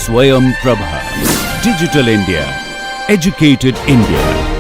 Swayam Prabha. Digital India. Educated India.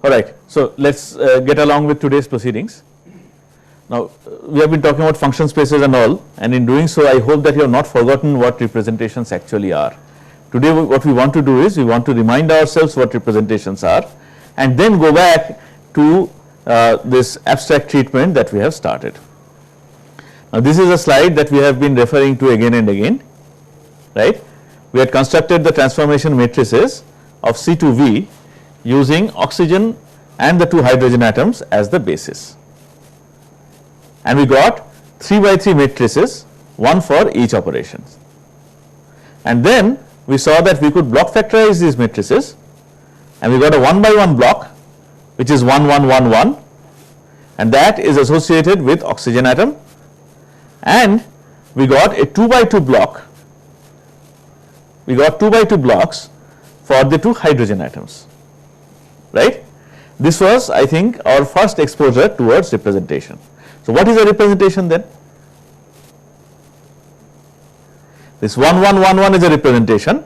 Alright, so let us get along with today's proceedings. Now we have been talking about function spaces and all, and in doing so I hope that you have not forgotten what representations actually are. Today what we want to do is we want to remind ourselves what representations are and then go back to this abstract treatment that we have started. Now this is a slide that we have been referring to again and again, right. We had constructed the transformation matrices of C2V using oxygen and the two hydrogen atoms as the basis, and we got 3 by 3 matrices, one for each operation, and then we saw that we could block factorize these matrices and we got a 1 by 1 block which is 1 1 1 1, and that is associated with oxygen atom, and we got a 2 by 2 block, we got 2 by 2 blocks for the two hydrogen atoms, right. This was, I think, our first exposure towards representation. So what is a representation then? This 1 1 1 1 is a representation,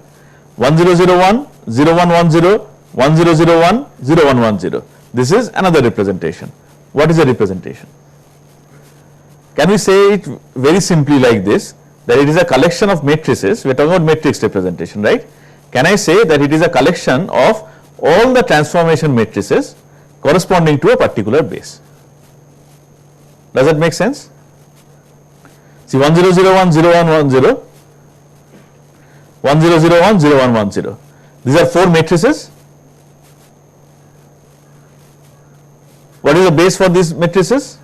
1 0 0 1, 0 1 1 0, 1 0 0 1, 0 1 1 0. This is another representation. What is a representation? Can we say it very simply like this, that it is a collection of matrices? We are talking about matrix representation, right? Can I say that it is a collection of all the transformation matrices corresponding to a particular base? Does that make sense? See, 1 0 0 1 0 1 1 0, 1 0 0 1 0 1 1 0. These are 4 matrices. What is the base for these matrices?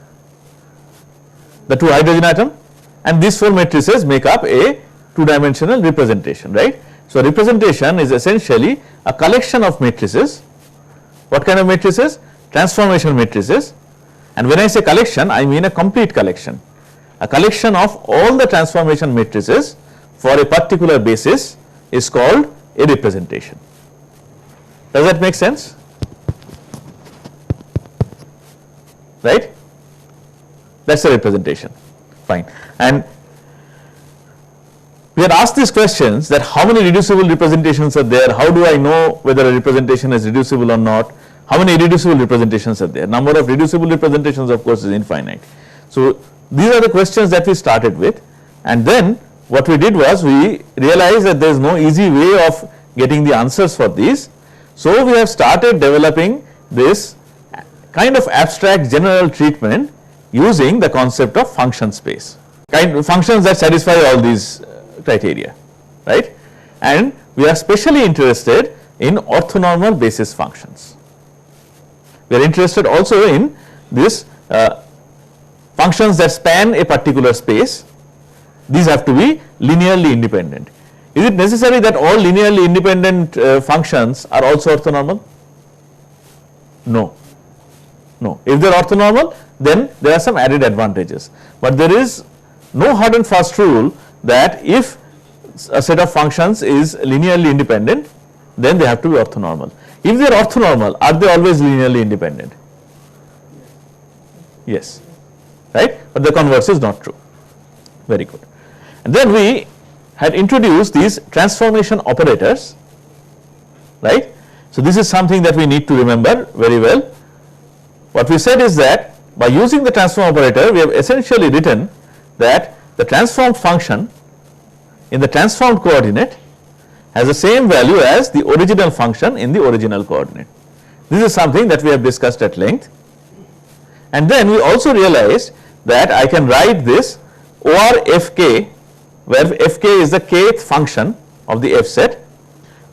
The two hydrogen atom, and these 4 matrices make up a 2-dimensional representation, right? So representation is essentially a collection of matrices. What kind of matrices? Transformation matrices. And when I say collection, I mean a complete collection. A collection of all the transformation matrices for a particular basis is called a representation. Does that make sense? Right? That's a representation. Fine. And we had asked these questions, that how many reducible representations are there, how do I know whether a representation is reducible or not, how many irreducible representations are there. Number of reducible representations, of course, is infinite. So these are the questions that we started with, and then what we did was we realized that there is no easy way of getting the answers for these. So we have started developing this kind of abstract general treatment using the concept of function space, kind of functions that satisfy all these criteria, right. And we are specially interested in orthonormal basis functions. We are interested also in this functions that span a particular space. These have to be linearly independent. Is it necessary that all linearly independent functions are also orthonormal? No. No. If they are orthonormal, then there are some added advantages, but there is no hard and fast rule that if a set of functions is linearly independent, then they have to be orthonormal. If they are orthonormal, are they always linearly independent? Yes, right, but the converse is not true. Very good. And then we had introduced these transformation operators, right. So this is something that we need to remember very well. What we said is that by using the transform operator, we have essentially written that the transformed function in the transformed coordinate has the same value as the original function in the original coordinate. This is something that we have discussed at length, and then we also realized that I can write this OR Fk, where Fk is the kth function of the F set.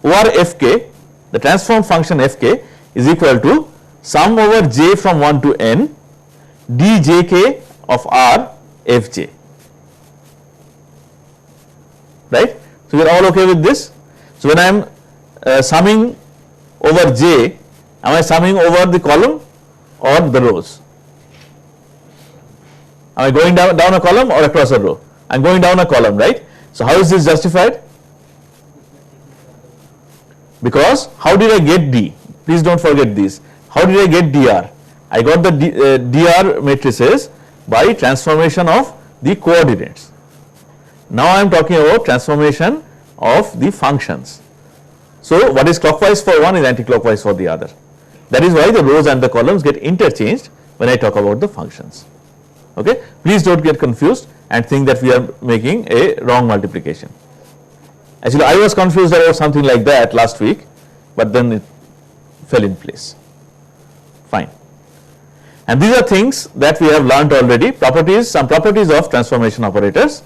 OR Fk, the transformed function Fk, is equal to sum over j from 1 to n djk of r fj, right. So, we are all okay with this. So, when I am summing over j, am I summing over the column or the rows? Am I going down a column or across a row? I am going down a column, right. So, how is this justified? Because how did I get D? Please do not forget this. How did I get dr? I got the dr matrices by transformation of the coordinates. Now I am talking about transformation of the functions. So, what is clockwise for one is anti-clockwise for the other. That is why the rows and the columns get interchanged when I talk about the functions. Okay? Please do not get confused and think that we are making a wrong multiplication. Actually, I was confused about something like that last week, but then it fell in place. Fine. And these are things that we have learned already, properties, some properties of transformation operators.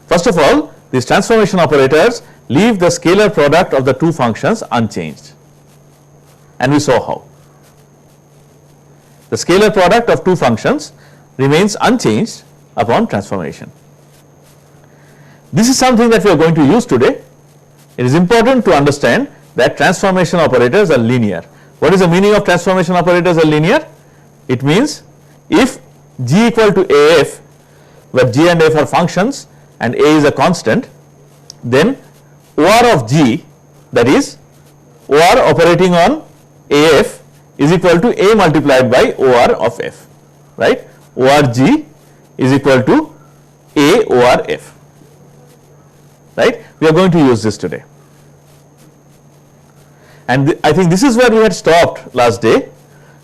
First of all, these transformation operators leave the scalar product of the two functions unchanged, and we saw how. The scalar product of two functions remains unchanged upon transformation. This is something that we are going to use today. It is important to understand that transformation operators are linear. What is the meaning of transformation operators are linear? It means if g equal to af, where g and f are functions and a is a constant, then OR of g, that is OR operating on af, is equal to a multiplied by OR of f, right. OR g is equal to a OR f, right. We are going to use this today. And I think this is where we had stopped last day.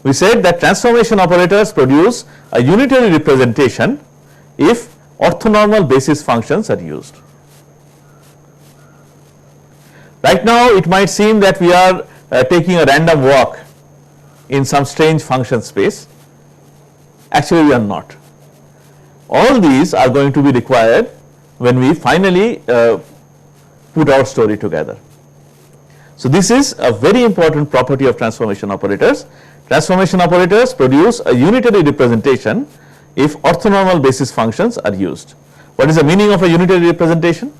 We said that transformation operators produce a unitary representation if orthonormal basis functions are used. Right now, it might seem that we are taking a random walk in some strange function space. Actually, we are not. All these are going to be required when we finally put our story together. So, this is a very important property of transformation operators. Transformation operators produce a unitary representation if orthonormal basis functions are used. What is the meaning of a unitary representation?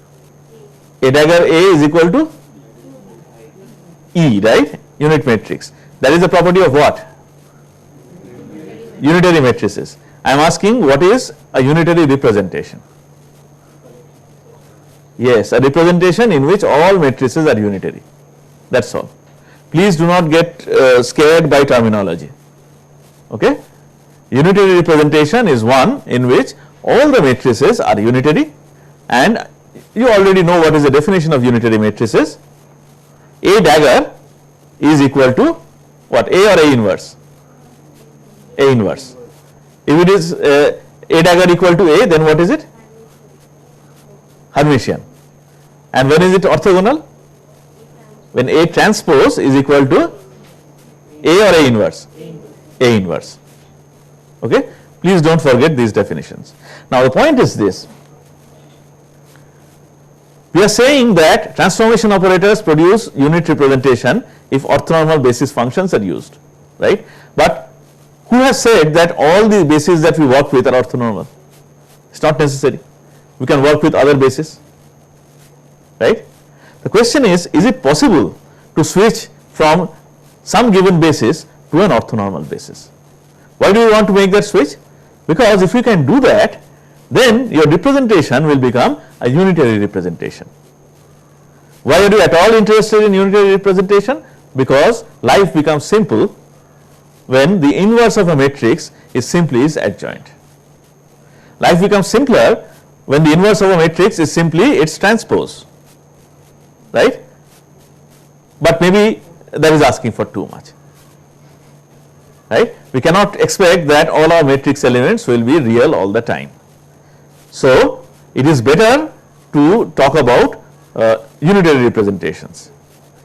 A dagger A is equal to E, right, unit matrix. That is the property of what? Unitary matrices. I am asking what is a unitary representation? Yes, a representation in which all matrices are unitary. That is all. Please do not get scared by terminology. Okay? Unitary representation is one in which all the matrices are unitary, and you already know what is the definition of unitary matrices. A dagger is equal to what? A or A inverse? A inverse. If it is A dagger equal to A, then what is it? Hermitian. And when is it orthogonal? When A transpose is equal to A or A inverse? A inverse. Okay? Please do not forget these definitions. Now, the point is this. We are saying that transformation operators produce unit representation if orthonormal basis functions are used, right? But who has said that all the bases that we work with are orthonormal? It is not necessary. We can work with other bases, right? The question is it possible to switch from some given basis to an orthonormal basis? Why do you want to make that switch? Because if you can do that, then your representation will become a unitary representation. Why are you at all interested in unitary representation? Because life becomes simple when the inverse of a matrix is simply its adjoint. Life becomes simpler when the inverse of a matrix is simply its transpose, right? But maybe that is asking for too much, right? We cannot expect that all our matrix elements will be real all the time. So, it is better to talk about unitary representations.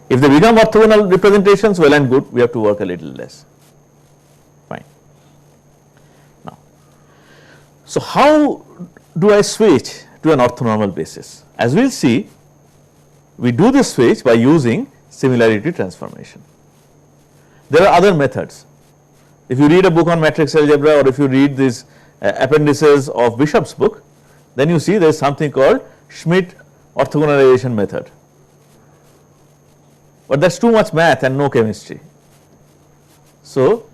If they become orthogonal representations, well and good, we have to work a little less. Fine. Now, so how do I switch to an orthonormal basis? As we will see, we do this switch by using similarity transformation. There are other methods. If you read a book on matrix algebra, or if you read these appendices of Bishop's book, then you see there is something called Schmidt orthogonalization method. But that's too much math and no chemistry. So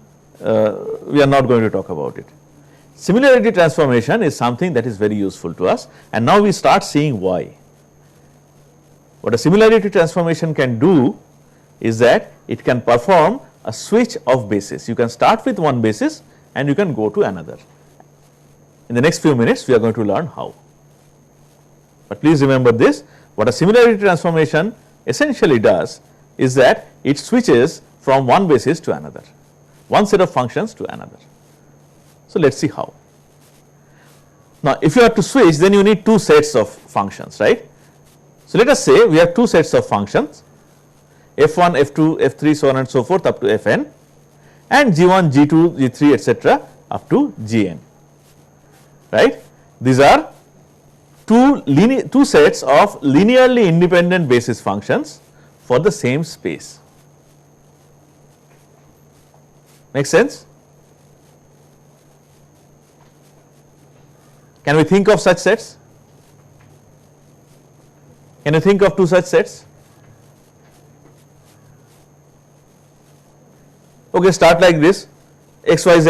we are not going to talk about it. Similarity transformation is something that is very useful to us, and now we start seeing why. What a similarity transformation can do is that it can perform a switch of bases. You can start with one basis and you can go to another. In the next few minutes we are going to learn how. But please remember this, what a similarity transformation essentially does is that it switches from one basis to another, one set of functions to another. So let us see how. Now if you have to switch, then you need two sets of functions, right. So let us say we have two sets of functions, f1, f2, f3, so on and so forth up to fn, and g1, g2, g3 etc. up to gn, right. These are two sets of linearly independent basis functions for the same space. Make sense? Can we think of such sets? Can you think of two such sets? Okay, start like this, x, y, z,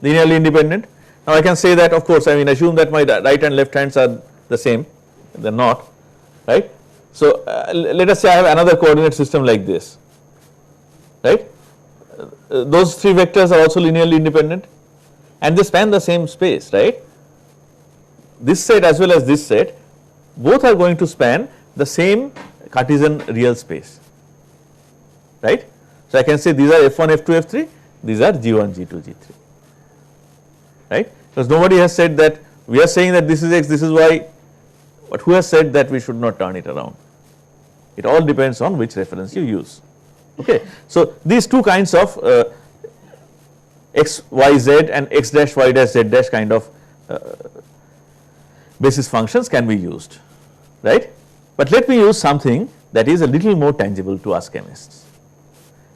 linearly independent. Now I can say that, of course, I mean assume that my right and left hands are the same, they are not, right. So let us say I have another coordinate system like this, right. Those three vectors are also linearly independent and they span the same space, right. This set as well as this set, both are going to span the same Cartesian real space, right. So I can say these are f1, f2, f3, these are g1, g2, g3, right. Because nobody has said that, we are saying that this is x, this is y, but who has said that we should not turn it around? It all depends on which reference you use. Okay. So these two kinds of x, y, z and x dash, y dash, z dash kind of basis functions can be used, right. But let me use something that is a little more tangible to us chemists.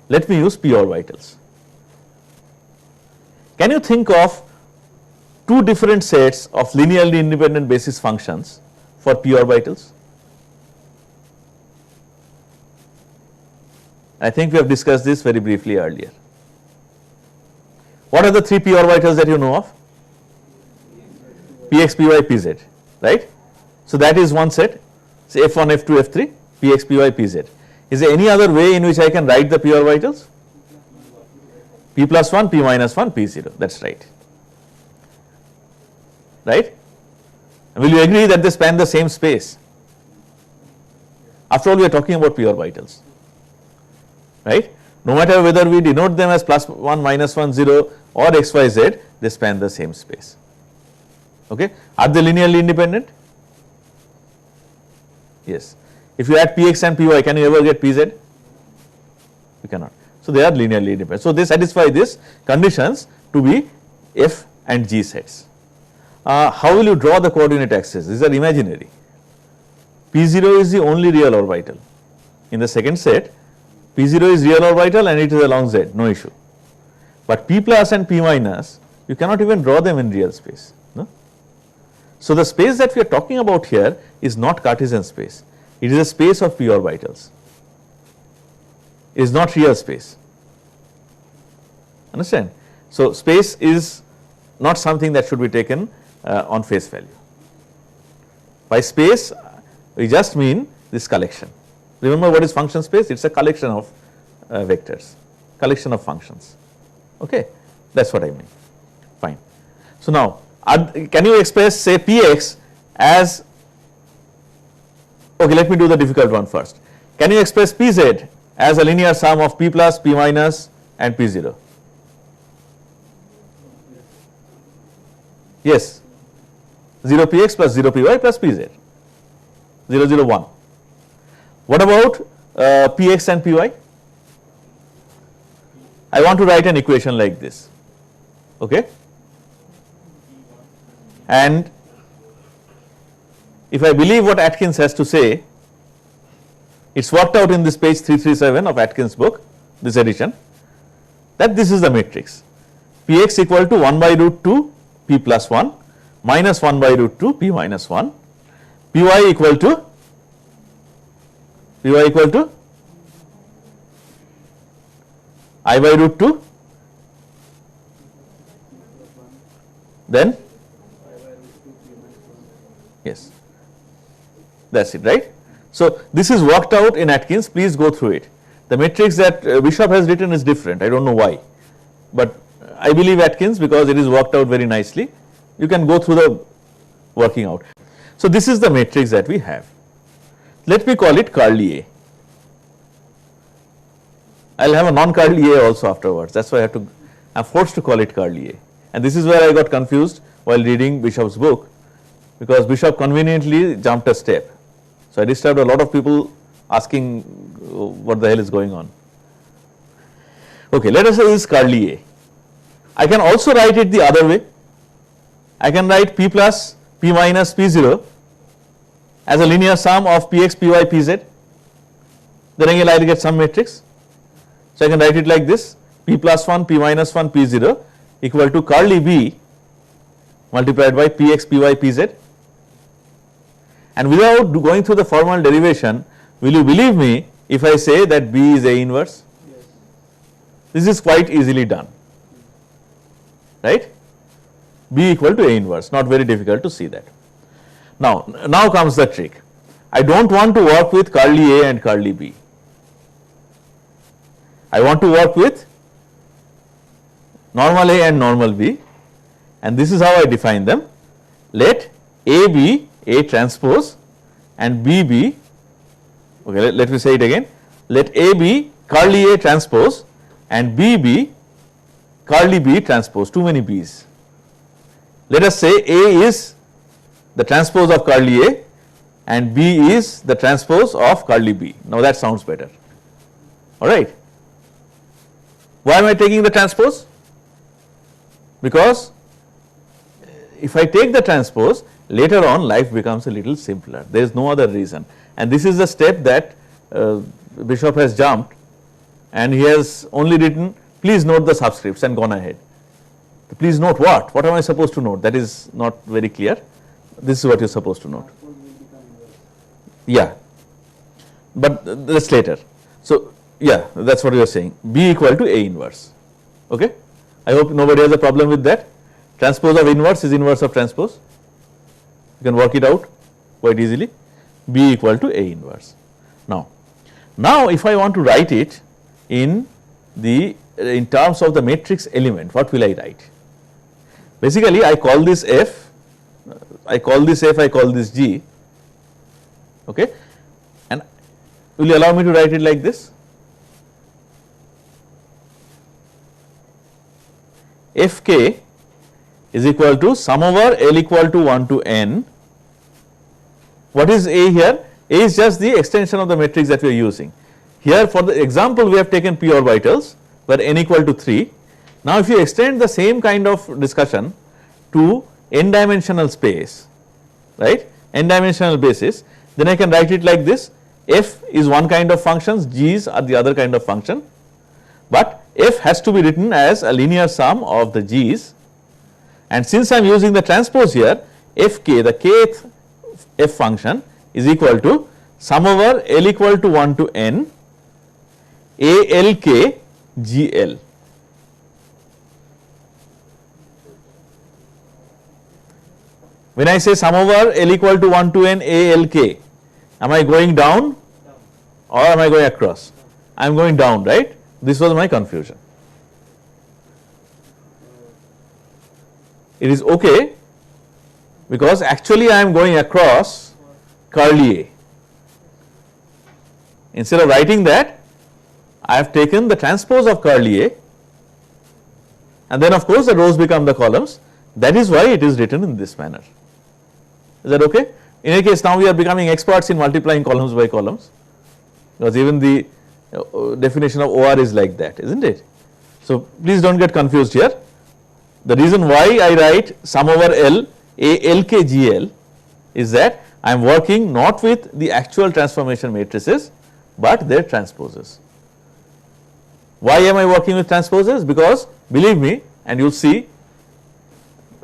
Let me use p orbitals. Can you think of two different sets of linearly independent basis functions for p orbitals? I think we have discussed this very briefly earlier. What are the three p orbitals that you know of? Px, py, pz, right. So that is one set, say f1, f2, f3, px, py, pz. Is there any other way in which I can write the p orbitals? P plus 1, p minus 1, p0, that is right. Right? Will you agree that they span the same space? After all, we are talking about p orbitals, right. No matter whether we denote them as plus 1, minus 1, 0 or x, y, z, they span the same space. Okay. Are they linearly independent? Yes. If you add px and py, can you ever get pz? You cannot. So they are linearly independent. So they satisfy these conditions to be f and g sets. How will you draw the coordinate axes? These are imaginary. P0 is the only real orbital. In the second set, P0 is real orbital and it is along z, no issue. But P plus and P minus, you cannot even draw them in real space. No? So the space that we are talking about here is not Cartesian space. It is a space of p orbitals. It is not real space. Understand? So space is not something that should be taken on face value. By space, we just mean this collection. Remember what is function space? It is a collection of vectors, collection of functions. Okay, that is what I mean. Fine. So now, can you express say px as, okay, let me do the difficult one first. Can you express pz as a linear sum of p plus, p minus and p0? Yes, 0 px plus 0 py plus pz, 0 0 1. What about px and py? I want to write an equation like this, okay, and if I believe what Atkins has to say, it is worked out in this page 337 of Atkins' book, this addition, that this is the matrix. Px equal to 1 by root 2 p plus 1 minus 1 by root 2 p minus 1, py equal to I by root 2, then yes, that is it, right. So, this is worked out in Atkins, please go through it. The matrix that Bishop has written is different, I do not know why, but I believe Atkins because it is worked out very nicely. You can go through the working out. So, this is the matrix that we have. Let me call it curly A. I will have a non-curly A also afterwards, that is why I am forced to call it curly A. And this is where I got confused while reading Bishop's book, because Bishop conveniently jumped a step. So, I disturbed a lot of people asking what the hell is going on. Okay, let us say this is curly A. I can also write it the other way. I can write P plus P minus P0 as a linear sum of Px, Py, Pz. Then again I will get some matrix. So, I can write it like this: P plus 1, P minus 1, P0 equal to curly B multiplied by Px, Py, Pz. And without going through the formal derivation, will you believe me if I say that B is A inverse? Yes. This is quite easily done, right? B equal to A inverse, not very difficult to see that. Now comes the trick. I do not want to work with curly A and curly B. I want to work with normal A and normal B, and this is how I define them. Let A be A transpose and B be, okay, let me say it again. Let A be curly A transpose and B be curly B transpose, too many B's. Let us say A is the transpose of curly A and B is the transpose of curly B. Now that sounds better, alright. Why am I taking the transpose? Because if I take the transpose, later on life becomes a little simpler, there is no other reason, and this is the step that Bishop has jumped, and he has only written please note the subscripts and gone ahead. Please note what am I supposed to note? That is not very clear. This is what you are supposed to note. Yeah, but that is later. So, yeah, that is what you are saying, B equal to A inverse, okay. I hope nobody has a problem with that. Transpose of inverse is inverse of transpose, you can work it out quite easily. B equal to A inverse. Now if I want to write it in terms of the matrix element, what will I write? Basically I call this F, I call this F, I call this G, okay, and will you allow me to write it like this? Fk is equal to sum over L equal to 1 to n. What is A here? A is just the extension of the matrix that we are using. Here for the example we have taken p orbitals where n equal to 3. Now if you extend the same kind of discussion to n dimensional space, right, n dimensional basis, then I can write it like this: F is one kind of functions, G's are the other kind of function, but F has to be written as a linear sum of the G's, and since I am using the transpose here, Fk, the kth F function, is equal to sum over L equal to 1 to n ALK GL. When I say sum over L equal to 1 to n ALK, am I going down or am I going across? I am going down, right? This was my confusion. It is okay because actually I am going across curly A. Instead of writing that, I have taken the transpose of curly A, and then of course the rows become the columns. That is why it is written in this manner. Is that okay? In any case, now we are becoming experts in multiplying columns by columns, because even the definition of OR is like that, isn't it? So please do not get confused here. The reason why I write sum over L ALK GL is that I am working not with the actual transformation matrices but their transposes. Why am I working with transposes? Because believe me, and you will see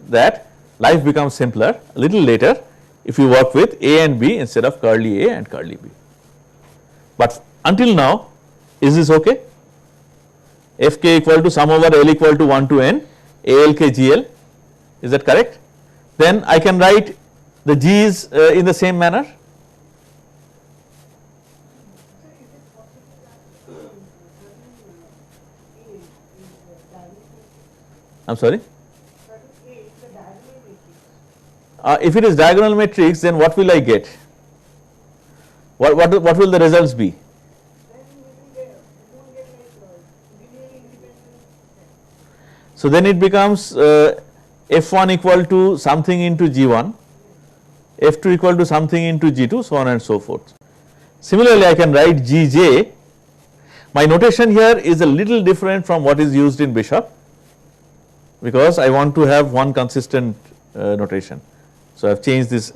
that life becomes simpler a little later if you work with A and B instead of curly A and curly B. But until now, is this okay? Fk equal to sum over L equal to 1 to n ALK GL, is that correct? Then I can write the G's in the same manner. I am sorry? If it is diagonal matrix, then what will I get? What will the results be? So then it becomes F1 equal to something into G1, F2 equal to something into G2, so on and so forth. Similarly, I can write Gj. My notation here is a little different from what is used in Bishop, because I want to have one consistent notation. So I have changed this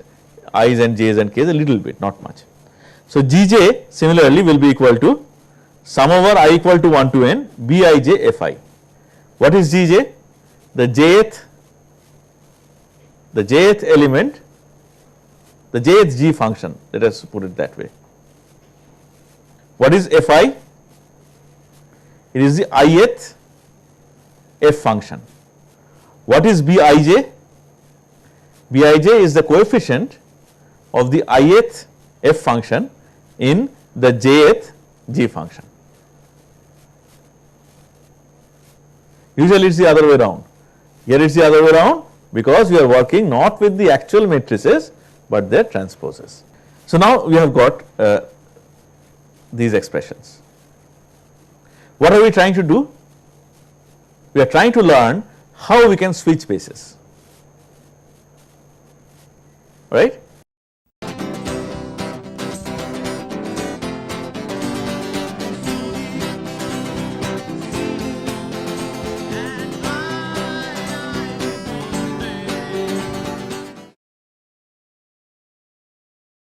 i's and j's and k's a little bit, not much. So Gj similarly will be equal to sum over I equal to 1 to n Bij Fi. What is Gj? The jth element, the jth G function, let us put it that way. What is Fi? It is the ith f function. What is Bij? Bij is the coefficient of the ith f function in the jth G function. Usually it is the other way around. Here it is the other way around because we are working not with the actual matrices but their transposes. So now we have got these expressions. What are we trying to do? We are trying to learn how we can switch bases, right?